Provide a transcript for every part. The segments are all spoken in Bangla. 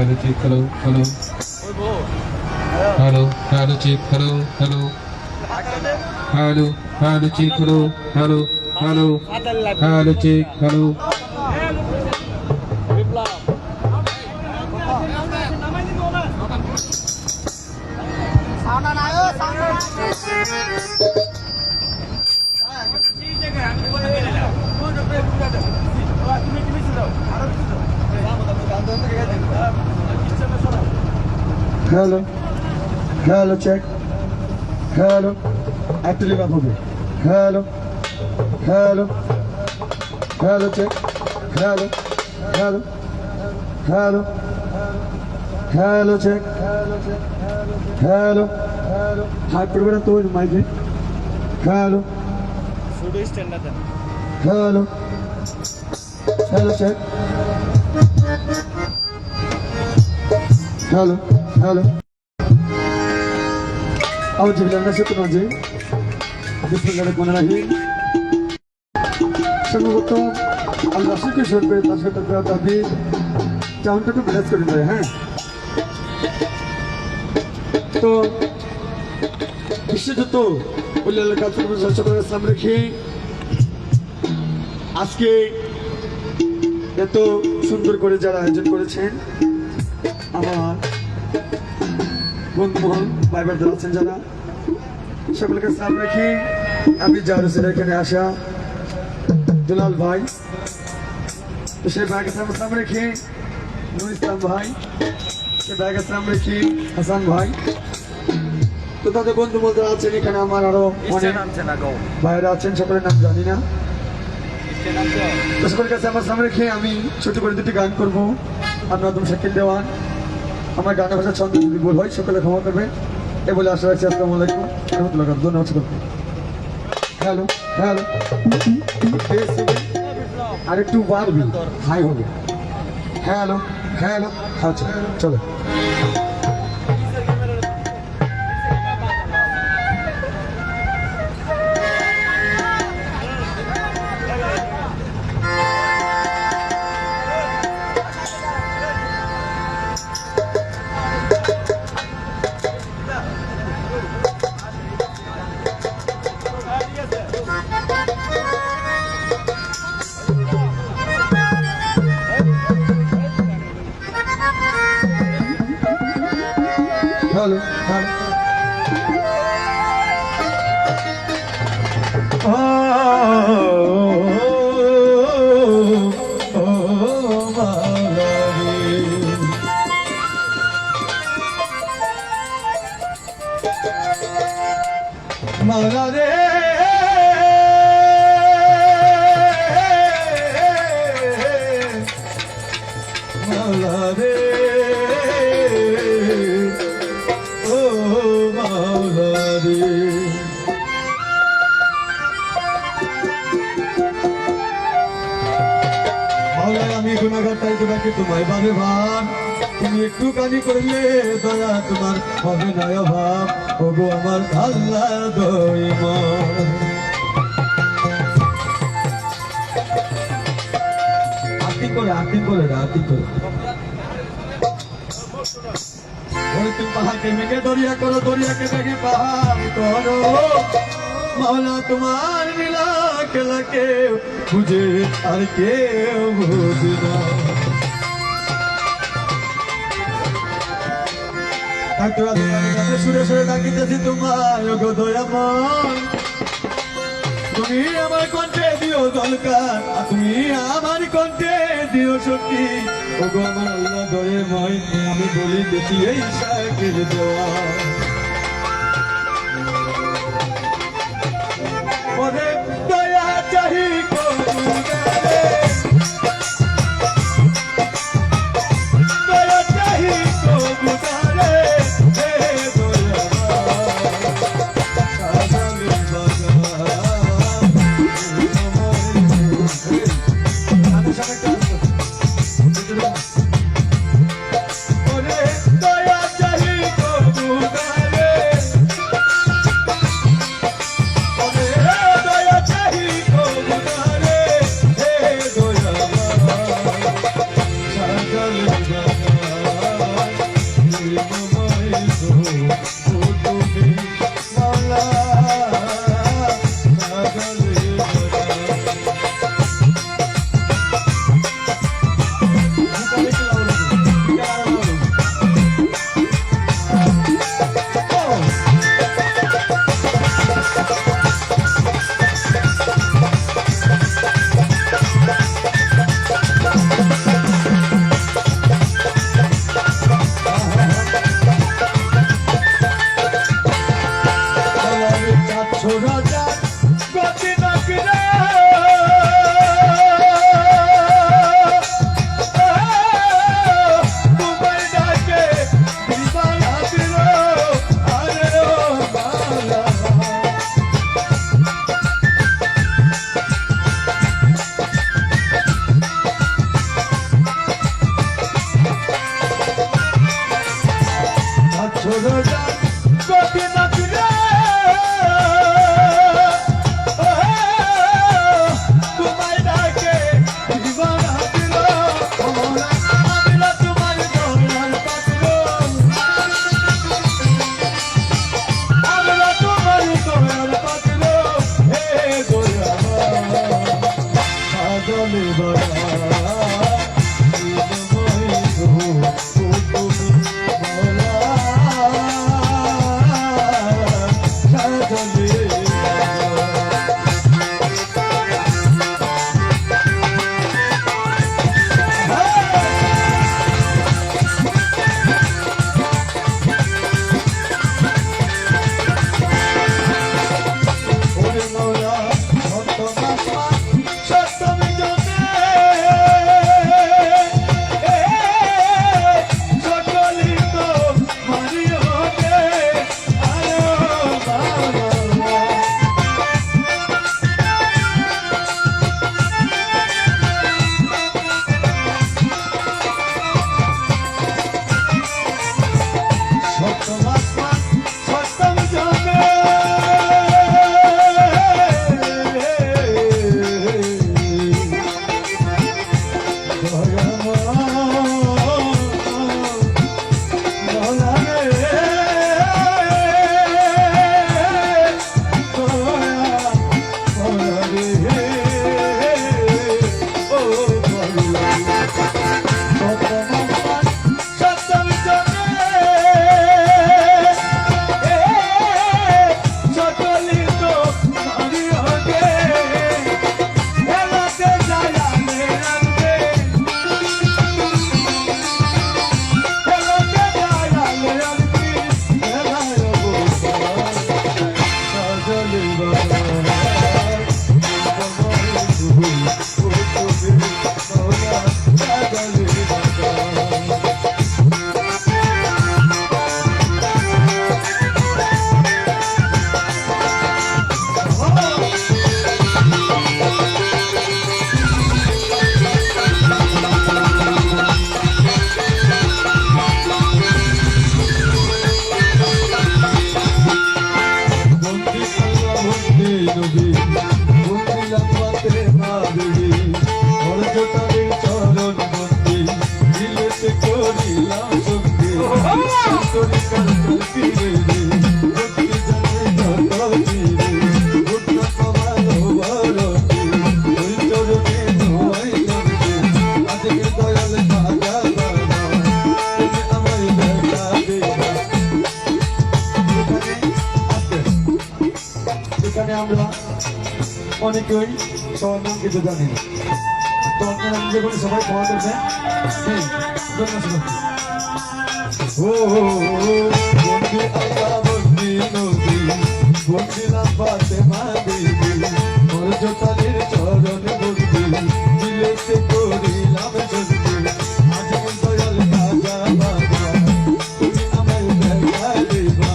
hello check, hello, hello. Hello, hello check, hello, hello. Hello, hello check, hello, hello, hello. Hello check, hello. Hello, hello check, hello, actually back over. Hello, hello, hello check, hello, hello, hello, hello check, hello, hi put it on my mic. Hello, hello, hello check, hello, hello. أعوذ بالله من الشيطان الرجيم بسم الله الرحمن الرحيم সর্বপ্রথম আল্লাহ শুকর করবে তার সাথে দাবি চাউনটাকে ব্লেস করে দেয় হ্যাঁ তো বিশ্বযুদ্ধ উল্লাহ কালচুর সামনে রেখে আজকে এত সুন্দর করে যারা আয়োজন করেছেন আমার বন্ধুগণ ভাই বোনেরা আছেন যারা সকলকে সালাম রেখে আমি জারুসের এখানে আসা দুলাল ভাই তো সেই ভাইকে সালাম রেখে নুর ইসলাম ভাই সেই ভাইকে সালাম রেখে হাসান ভাই তো তাদের বন্ধু বলতে আছেন এখানে আমার আরো অনেক ভাইরা আছেন সকলের নাম জানি না তো সকলের কাছে আমার সামনে রেখে আমি ছোট করে দুটি গান করবো আপনার তুমি শাকিল দেওয়ান আমার গানের ভাষা ছন্দ যদি ভুল হয় সকলে ক্ষমা করবে এ বলে আশা রাখছি আসসালামু আলাইকুম রহমতুল্লাহ ধন্যবাদ সকলকে হ্যালো হ্যালো আর একটু বাড়বি হাই হবে হ্যালো হ্যালো আচ্ছা চলো Hello, hello. Malare, malare. আমি গুণাগার তাই তোমাকে তোমায় বাবে ভাব তুমি একটু কানি করলে দয়া তোমার হবে না অভাব ওগো আমার আল্লাহ দইম আতি করে ওই তুমি পাহাড়কে মেঘে দরিয়া করো দরিয়াকে মেঘে পাহাড় করো মাওলা তোমার লীলা খেলা কেউ বুঝে আর কেউ বুঝে না সুরে সুরে ডাকিতেছি তোমার গো দয়াময় তুমি আমার কণ্ঠে দিও দলকার তুমি আমার কণ্ঠে দিও শক্তি ওগো আমার আল্লাহ দয়াময় আমি বলি দেখি এই শাকের দেওয়া ওরে দয়া চাহি কোগুদারে দয়া চাহি কোগুদারে হে দয়া কাজলে বাজা আমি সামনে ওরে দয়া চাহি কোগুদারে সাজলে বাড়া আমরা অনেকেই সবার নাম কিছু জানি না, তো আপনারা নিজে করে সবাই খাওয়া করবেন। ও বন্দি আল্লাহ বন্দি নবী বন্দি লাফাতে মা দেবী মোর জোতালির চরণ বন্দি দিলেতে করিলাম বন্দি আজ মন দয়াল রাজা বাবা তুমি আমায় দেখা দেবা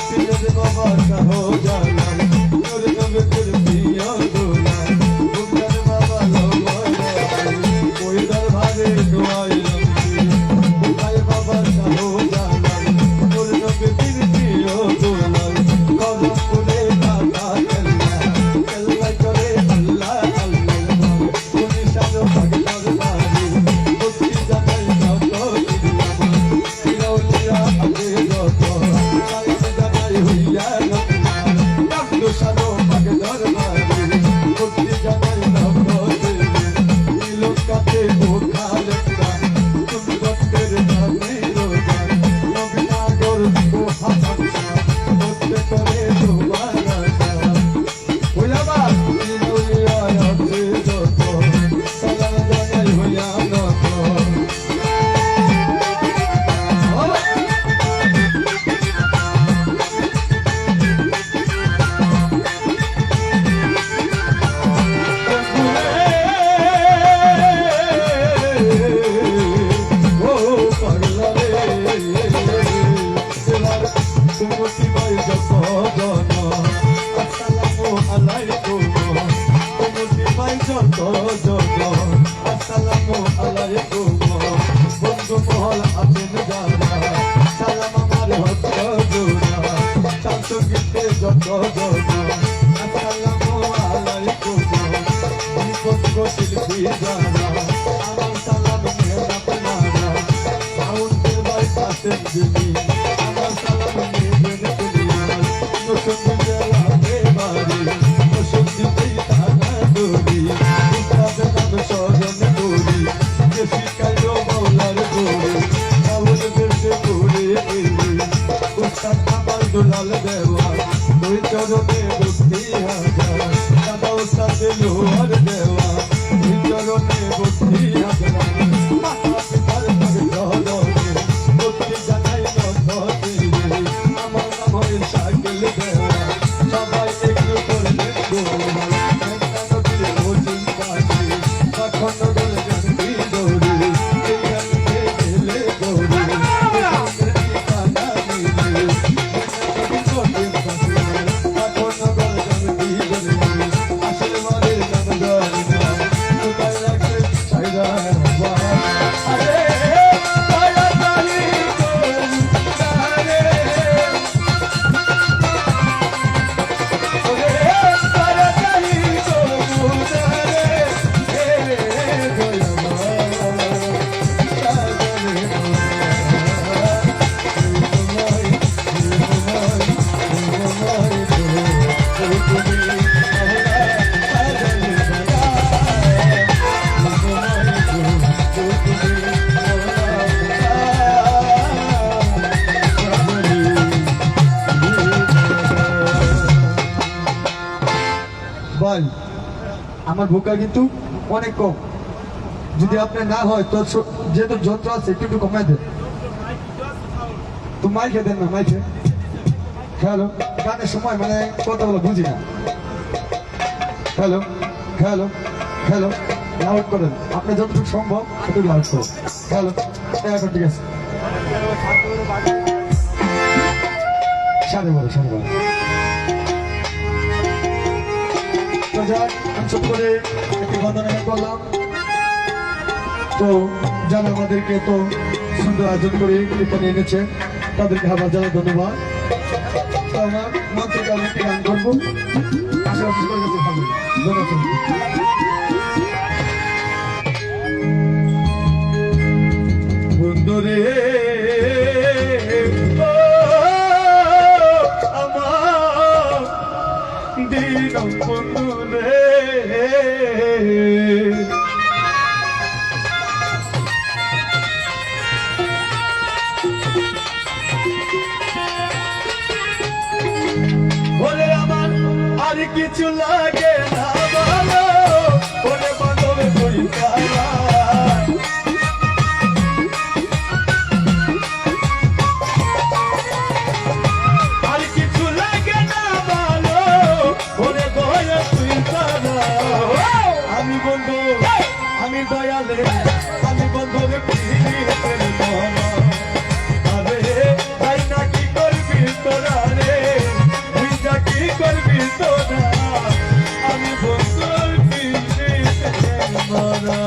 সিলের বাবা কাহো জানা তোর নবে তোর প্রিয় দোলা বুকার বাবা লোয়া ওই দরবারে দোয়াই বুকার বাবা কাহো জানা তোর নবে তোর প্রিয় দোলা কদম ফুলে কাটা কেল্লা কেল্লা করে আল্লাহ আল্লাহ কোন সাজো পাগে দরবারে মুক্তি জানাই যত দিলাম ইরাউলিয়া আগে যত সাইতে জানাই হইয়া গো সাজো পাগে দরবারে মুক্তি জানাই যত এই লোকাতে ওখালে তুমি দত্তের জানি রোজা নবী নাগর কো হাসান দত্তে করে তোমারা ওলাবা ইরাউলিয়া আগে যত সালাম জানাই হইয়া নত আমার সালাম নিয়ে আপনারা সাউন্ডের বাইপাসে দিবি আমার সালাম নিয়ে দুনিয়া নসুন্দি জেলা বাড়ি নসুন্দি থানা দড়ি উস্তাদ নাম ভাই আমার ভুকা কিন্তু অনেক কম, যদি আপনি না হয় তো যেহেতু যন্ত্র আছে একটু একটু কমাই দেন তো মাইকে দেন না মাইকে। হ্যালো, গানের সময় মানে কথা বলা বুঝি না। হ্যালো হ্যালো হ্যালো, লাউড করেন, আপনি যতটুকু সম্ভব ততটুকু লাউড করেন। হ্যালো, এখন ঠিক আছে, সাড়ে বারো সাড়ে বারো। আমি ছোট করে একটি বন্দনা করলাম। তো যারা আমাদেরকে তো সুন্দর আয়োজন করে এখানে এনেছে তাদেরকে আবার জানাই ধন্যবাদ। তো আমার মন থেকে আমি একটি গান করবো, আশেপাশে করে গেছে ভালো। ধন্যবাদ। বন্ধুরে আমার দিন বন্ধুরে বলে আমার আর কিছু লাগে না ভালো, বলে বান্ধবে পরীক্ষা আমি দয়ালে আমি বন্ধুরে আরে তাই না কি করবি তোরা রে, তুই যা কি করবি তোরা, আমি বন্ধুর মরা।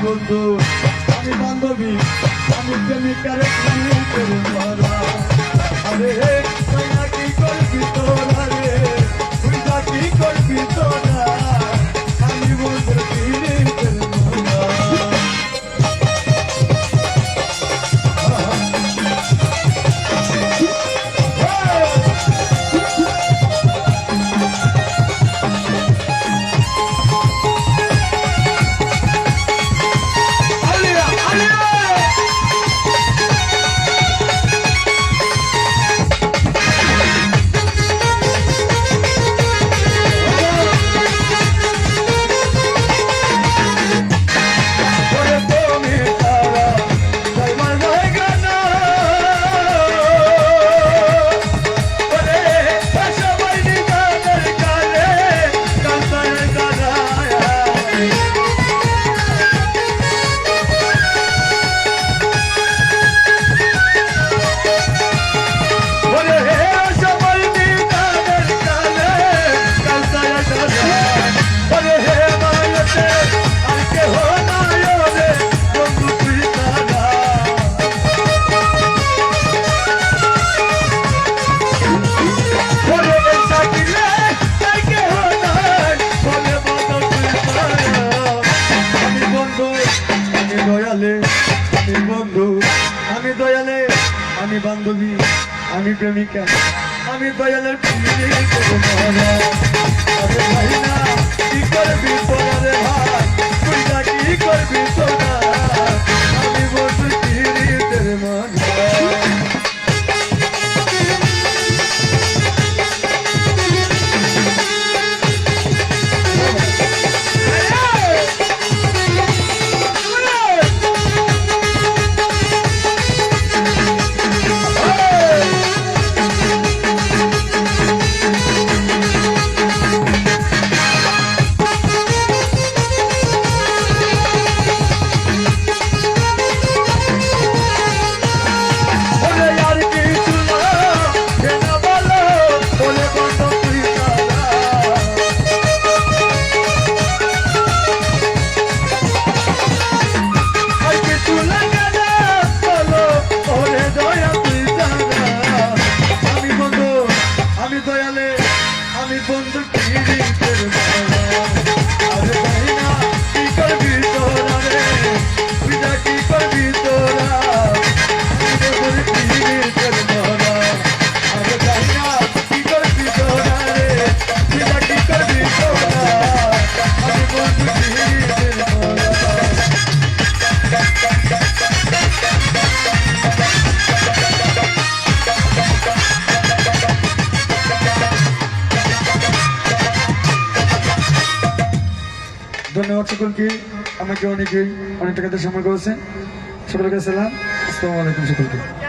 বন্ধু আমি বান্ধবী আমি প্রেমিকারে প্রেমিকের মরা আরে তুই না কি করবি তোরা রে তুই না কি করবি তোরা আমি বন্ধু প্রেমিকের মরা আমি দয়ালে আমি বান্ধবী আমি প্রেমিকা আমি দয়ালের আরে ভাই না কি করবি তোরা রে ভাই তুই না কি করবি তোরা আমি বন্ধু কিরিতের মজা আমি বন্ধু কিরিতের মরা আরে ভাই না কি করবি তোরা রে তুই না কি করবি তোরা আমি বন্ধু কিরিতের মরা আরে ভাই না কি করবি তোরা রে তুই না কি করবি তোরা আমি বন্ধু কিরিতের মরা ধন্যবাদ সকলকে আমাকে অনেক টাকাতে সময় করেছেন সকলকে সালাম আসসালামু আলাইকুম সকলকে